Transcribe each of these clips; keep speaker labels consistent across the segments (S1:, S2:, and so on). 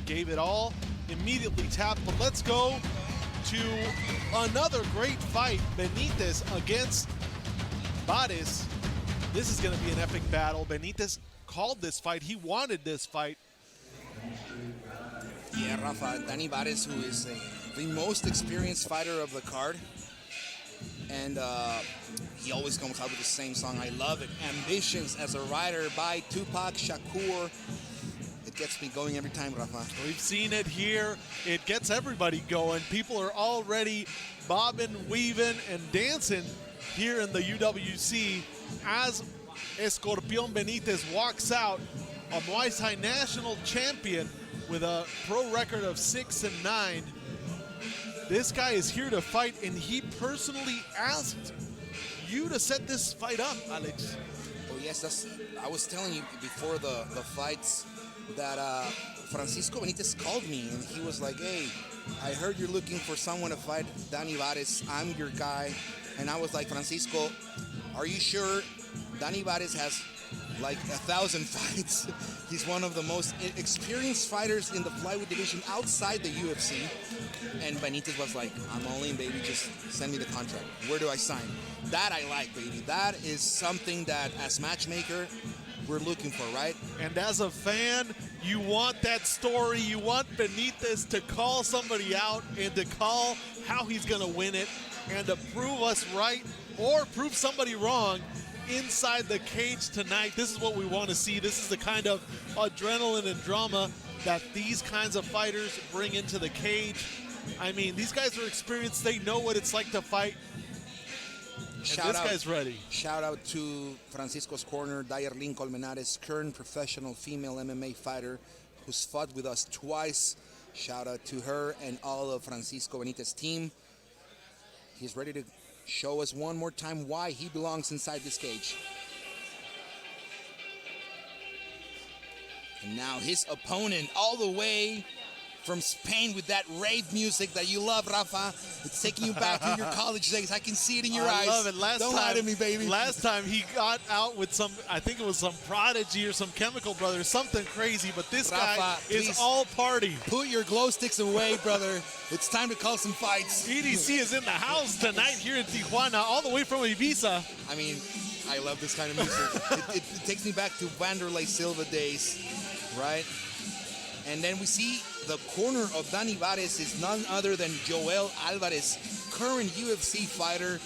S1: Gave it all, immediately tapped, but let's go to another great fight. Benítez against Barez. This is going to be an epic battle. Benítez called this fight. He wanted this fight.
S2: Yeah, Rafa, DANI Barez, who is the most experienced fighter of the card. And he always comes out with the same song. I love it. Ambitions as a writer by Tupac Shakur. It gets me going every time, Rafa.
S1: We've seen it here. It gets everybody going. People are already bobbing, weaving, and dancing here in the UWC as Escorpión Benítez walks out, a Muay Thai national champion with a pro record of 6-9. This guy is here to fight, and he personally asked you to set this fight up, Alex.
S2: Oh yes, I was telling you before the fights that Francisco Benítez called me, and he was like, hey, I heard you're looking for someone to fight DANI Barez. I'm your guy. And I was like, Francisco, are you sure? DANI Barez has like 1,000 fights. He's one of the most experienced fighters in the flyweight division outside the UFC. And Benítez was like, I'm all in, baby. Just send me the contract. Where do I sign? That I like, baby. That is something that, as matchmaker, we're looking for, right?
S1: And as a fan, you want that story. You want Benítez to call somebody out and to call how he's going to win it and to prove us right or prove somebody wrong inside the cage tonight. This is what we want to see. This is the kind of adrenaline and drama that these kinds of fighters bring into the cage. I mean, these guys are experienced. They know what it's like to fight. This guy's ready.
S2: Shout out to Francisco's corner, Dayerlin Colmenares, current professional female MMA fighter who's fought with us twice. Shout out to her and all of Francisco Benítez's team. He's ready to show us one more time why he belongs inside this cage. And now his opponent all the way from Spain with that rave music that you love, Rafa. It's taking you back to your college days. I can see it in your eyes.
S1: I love it.
S2: Don't lie to me, baby.
S1: Last time he got out with some, I think it was some Prodigy or some Chemical Brothers, something crazy, but this
S2: Rafa,
S1: guy is all party.
S2: Put your glow sticks away, brother. It's time to call some fights.
S1: EDC is in the house tonight here in Tijuana, all the way from Ibiza.
S2: I mean, I love this kind of music. it takes me back to Wanderlei Silva days, right? And then we see the corner of DANI Barez is none other than Joel Alvarez, current UFC fighter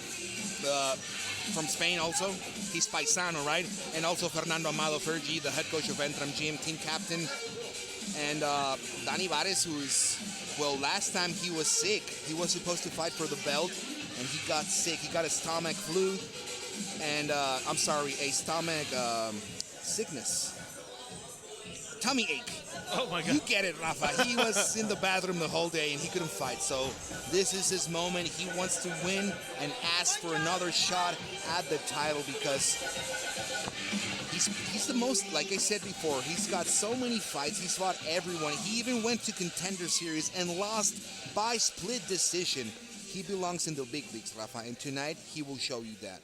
S2: from Spain also. He's paisano, right? And also Fernando Amado Fergi, the head coach of Entram Gym, team captain. And DANI Barez, who is, well, last time he was sick. He was supposed to fight for the belt, and he got sick. He got a stomach flu, and I'm sorry, a stomach sickness. Tummy ache.
S1: Oh my God.
S2: You get it, Rafa. He was in the bathroom the whole day and he couldn't fight. So this is his moment. He wants to win and ask for another shot at the title because he's the most, like I said before, he's got so many fights. He's fought everyone. He even went to Contender Series and lost by split decision. He belongs in the big leagues, Rafa, and tonight he will show you that.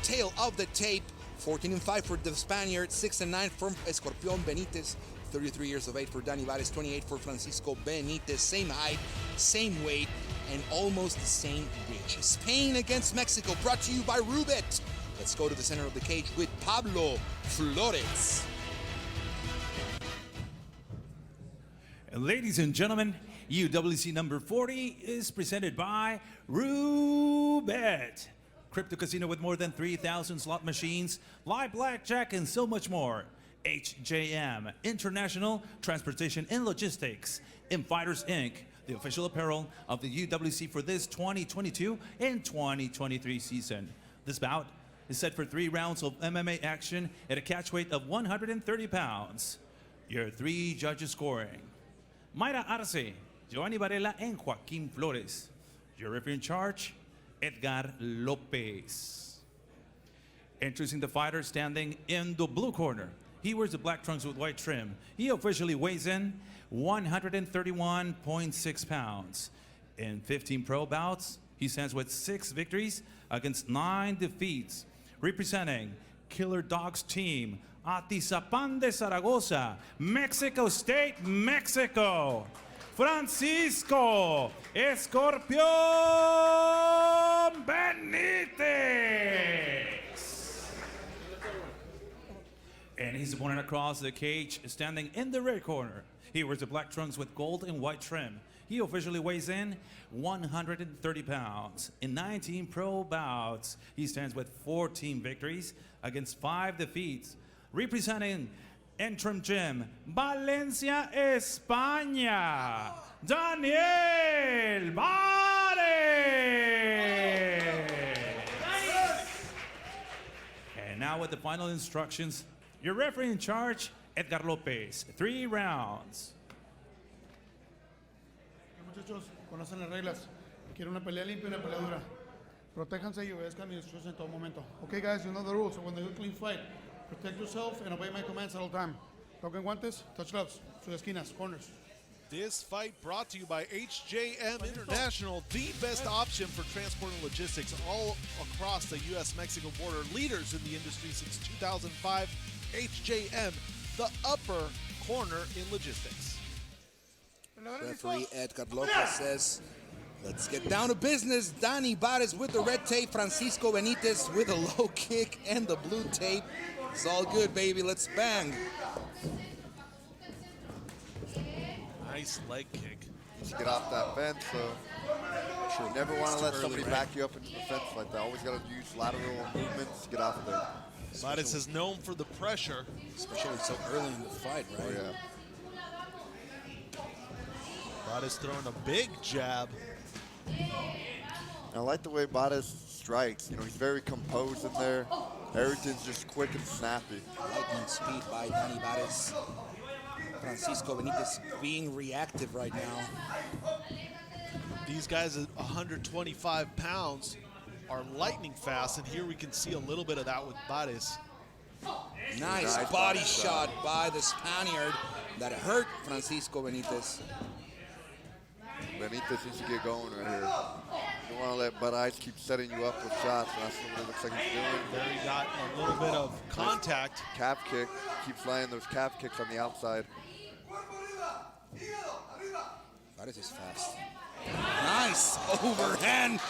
S2: Tail of the tape. 14-5 for the Spaniard, 6-9 from Escorpión Benítez, 33 years of age for DANI Barez, 28 for Francisco Benítez, same height, same weight, and almost the same reach. Spain against Mexico, brought to you by Rubet. Let's go to the center of the cage with Pablo Flores.
S3: Ladies and gentlemen, UWC number 40 is presented by Rubet. Crypto casino with more than 3,000 slot machines, live blackjack, and so much more. HJM, International Transportation and Logistics. Fighters Inc., the official apparel of the UWC for this 2022 and 2023 season. This bout is set for 3 rounds of MMA action at a catch weight of 130 pounds. Your 3 judges scoring: Mayra Arce, Giovanni Varela, and Joaquin Flores. Your referee in charge, Edgar Lopez. Introducing the fighter standing in the blue corner. He wears the black trunks with white trim. He officially weighs in 131.6 pounds. In 15 pro bouts, he stands with 6 victories against 9 defeats. Representing Killer Dog's team, Atizapán de Zaragoza, Mexico State, Mexico, Francisco Escorpión Benítez. And his opponent across the cage, standing in the red corner. He wears the black trunks with gold and white trim. He officially weighs in 130 pounds. In 19 pro bouts, he stands with 14 victories against 5 defeats. Representing Entrum Gym, Valencia, España, Daniel Barez. And now with the final instructions, your referee in charge, Edgar Lopez. 3 rounds.
S4: Muchachos, conocen las reglas. Quiero una pelea limpia y una pelea dura. Protéjanse y obedezcan mis instrucciones en todo momento. Okay, guys, you know the rules. So when they do a clean fight, protect yourself and obey my commands at all time. Toquen guantes, touch gloves, sus esquinas, corners.
S1: This fight brought to you by HJM International, the best option for transport and logistics all across the U.S.-Mexico border. Leaders in the industry since 2005. HJM, the upper corner in logistics.
S2: Referee Edgar Lopez says, let's get down to business. DANI Barez with the red tape. Francisco Benítez with a low kick and the blue tape. It's all good, baby. Let's bang.
S1: Nice leg kick.
S5: To get off that fence, so you never want to let somebody back you up into the fence like that. Always got to use lateral movements to get off there.
S1: Barez is known for the pressure.
S2: Especially so early in the fight, right?
S5: Oh, yeah.
S1: Barez throwing a big jab.
S5: I like the way Barez strikes. You know, he's very composed in there. Everything's just quick and snappy.
S2: Lightning speed by DANI Barez. Francisco Benítez being reactive right now.
S1: These guys at 125 pounds are lightning fast, and here we can see a little bit of that with Barez.
S2: Nice body shot by the Spaniard that hurt Francisco Benítez.
S5: Benítez needs to get going right here. You don't want to let Barez keep setting you up with shots, and that's what it looks like he's doing.
S1: There he got a little bit of contact.
S5: Calf kick. Keeps landing those calf kicks on the outside.
S2: Barez is fast. Nice overhand.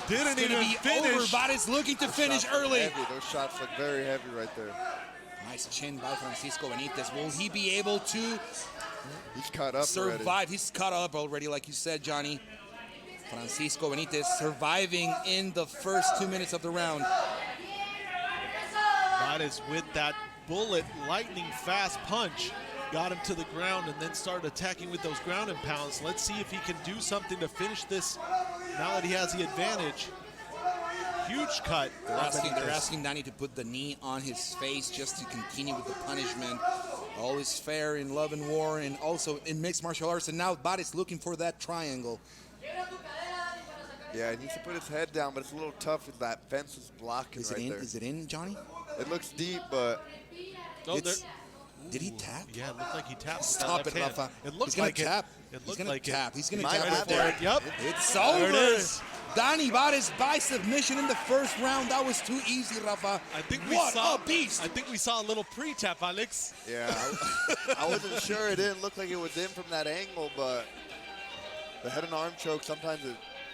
S1: Didn't
S2: It's gonna
S1: even
S2: be
S1: finish.
S2: over. Barez looking to finish
S5: Shots look
S2: early.
S5: heavy. Those shots look very heavy right there.
S2: Nice chin by Francisco Benítez. Will he be able to
S5: He's caught up
S2: survive?
S5: already.
S2: He's caught up already, like you said, Johnny. Francisco Benítez surviving in the first 2 minutes of the round.
S1: Barez with that bullet, lightning fast punch. Got him to the ground and then started attacking with those ground and pounds. Let's see if he can do something to finish this now that he has the advantage. Huge cut.
S2: They're asking DANI to put the knee on his face just to continue with the punishment. All is fair in love and war and also in mixed martial arts. And now Barez looking for that triangle.
S5: Yeah, he needs to put his head down, but it's a little tough with that fence is blocking
S2: Is it
S5: right
S2: in?
S5: there.
S2: Is it in, Johnny?
S5: It looks deep, but
S1: Oh,
S2: It's- Did he tap?
S1: yeah, it looked like he tapped. with that
S2: Stop
S1: left
S2: it,
S1: hand.
S2: Rafa.
S1: It looked
S2: He's gonna
S1: like
S2: tap.
S1: it. It
S2: He's
S1: looked
S2: gonna
S1: like
S2: tap.
S1: it.
S2: He's gonna
S5: Might
S2: tap
S5: have
S2: right there.
S5: to.
S1: Yep.
S2: It's over.
S1: There it is.
S2: DANI Barez by submission in the first round. That was too easy, Rafa.
S1: I think we
S2: what
S1: saw
S2: a beast.
S1: I think we saw a little pre-tap, Alex.
S5: yeah, I wasn't sure. It didn't look like it was in from that angle, but the head and arm choke, sometimes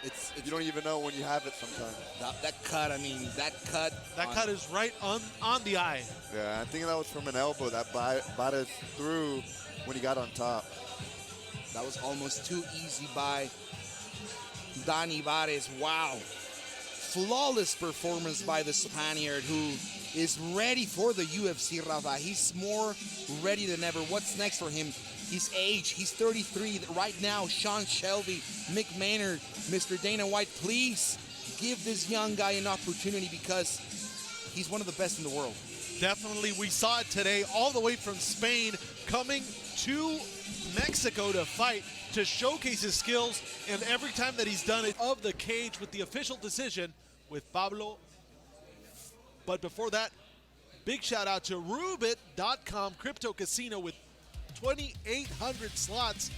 S2: It's
S5: you don't even know when you have it sometimes.
S2: that cut. I mean, that cut.
S1: That cut is right on the eye.
S5: Yeah, I think that was from an elbow that Barez threw when he got on top.
S2: That was almost too easy by DANI Barez. Wow. Flawless performance by the Spaniard who is ready for the UFC, Rafa. He's more ready than ever. What's next for him? His age, he's 33 right now. Sean Shelby, Mick Maynard, Mr. Dana White, please give this young guy an opportunity because he's one of the best in the world.
S1: Definitely, we saw it today, all the way from Spain, coming to Mexico to fight, to showcase his skills, and every time that he's done it, of the cage with the official decision with Pablo. But before that, big shout out to Rubit.com, crypto casino with 2,800 slots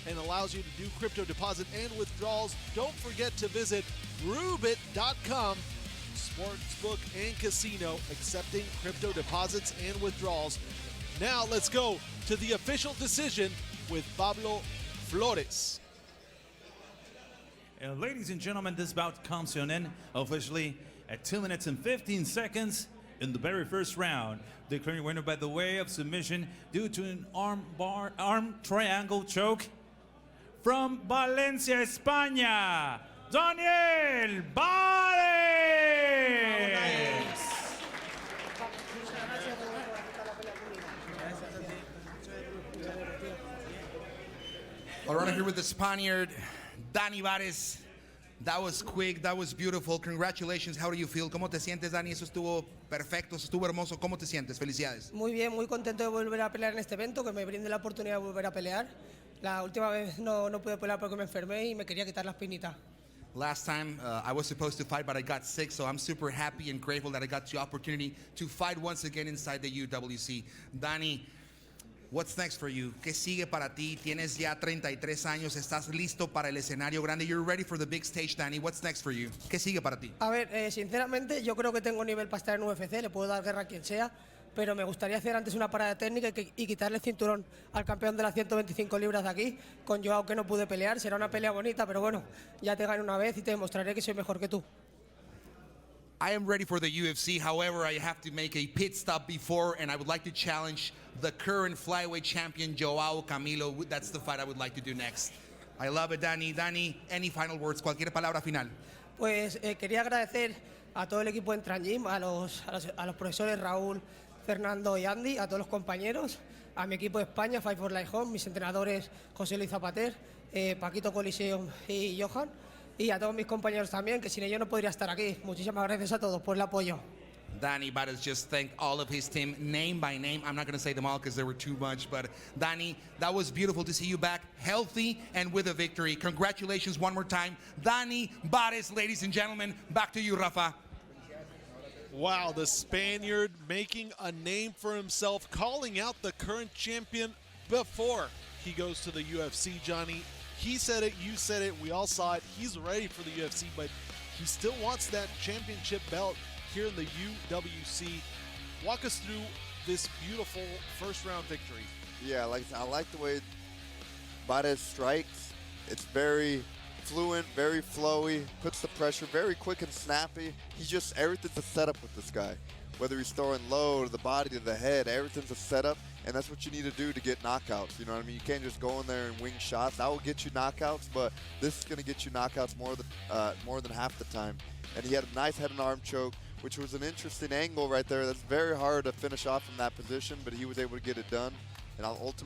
S1: and allows you to do crypto deposit and withdrawals. Don't forget to visit Rubit.com Sportsbook and Casino, accepting crypto deposits and withdrawals. Now let's go to the official decision with Pablo Flores.
S3: And ladies and gentlemen, this bout comes to an end officially at 2 minutes and 15 seconds in the very first round. Declaring winner by the way of submission due to an arm triangle choke from Valencia, España, Daniel Barez.
S2: All right, here with the Spaniard, Dani Barez. That was quick, that was beautiful. Congratulations, how do you feel? ¿Cómo te sientes, Dani? Eso estuvo perfecto, eso estuvo hermoso. ¿Cómo te sientes? Felicidades.
S6: Muy bien, muy contento de volver a pelear en este evento, que me brinde la oportunidad de volver a pelear. La última vez no pude pelear porque me enfermé y me quería quitar la espinita.
S2: Last time I was supposed to fight, but I got sick, so I'm super happy and grateful that I got the opportunity to fight once again inside the UWC. Dani, what's next for you? ¿Qué sigue para ti? Tienes ya 33 años, estás listo para el escenario grande. You're ready for the big stage, Dani. What's next for you? ¿Qué sigue para ti?
S6: A ver, sinceramente, yo creo que tengo nivel para estar en UFC, le puedo dar guerra a quien sea, pero me gustaría hacer antes una parada técnica y quitarle el cinturón al campeón de las 125 libras de aquí, con Joao, que no pude pelear. Será una pelea bonita, pero bueno, ya te gané una vez y te demostraré que soy mejor que tú.
S2: I am ready for the UFC. However, I have to make a pit stop before, and I would like to challenge the current flyweight champion, Joao Camilo. That's the fight I would like to do next. I love it, Dani. Dani, any final words? Cualquier palabra final.
S6: Pues quería agradecer a todo el equipo de Entran Gym, a los profesores Raúl, Fernando y Andy, a todos los compañeros, a mi equipo de España, Fight for Life Home, mis entrenadores José Luis Zapater, Paquito Coliseum y Johan, y a todos mis compañeros también, que sin ellos no podría estar aquí. Muchísimas gracias a todos por el apoyo.
S2: Dani Barez just thanked all of his team, name by name. I'm not going to say them all because there were too much, but Dani, that was beautiful to see you back healthy and with a victory. Congratulations one more time. Dani Barez, ladies and gentlemen, back to you, Rafa.
S1: Wow, the Spaniard making a name for himself, calling out the current champion before he goes to the UFC, Johnny. He said it, you said it, we all saw it. He's ready for the UFC, but he still wants that championship belt here in the UWC. Walk us through this beautiful first round victory.
S5: Yeah, I like the way Barez strikes. It's very fluent, very flowy, puts the pressure, very quick and snappy. He's just, everything's a setup with this guy. Whether he's throwing low to the body, to the head, everything's a setup, and that's what you need to do to get knockouts. You know what I mean? You can't just go in there and wing shots. That will get you knockouts, but this is going to get you knockouts more than half the time. And he had a nice head and arm choke, which was an interesting angle right there. That's very hard to finish off from that position, but he was able to get it done. And ultimately,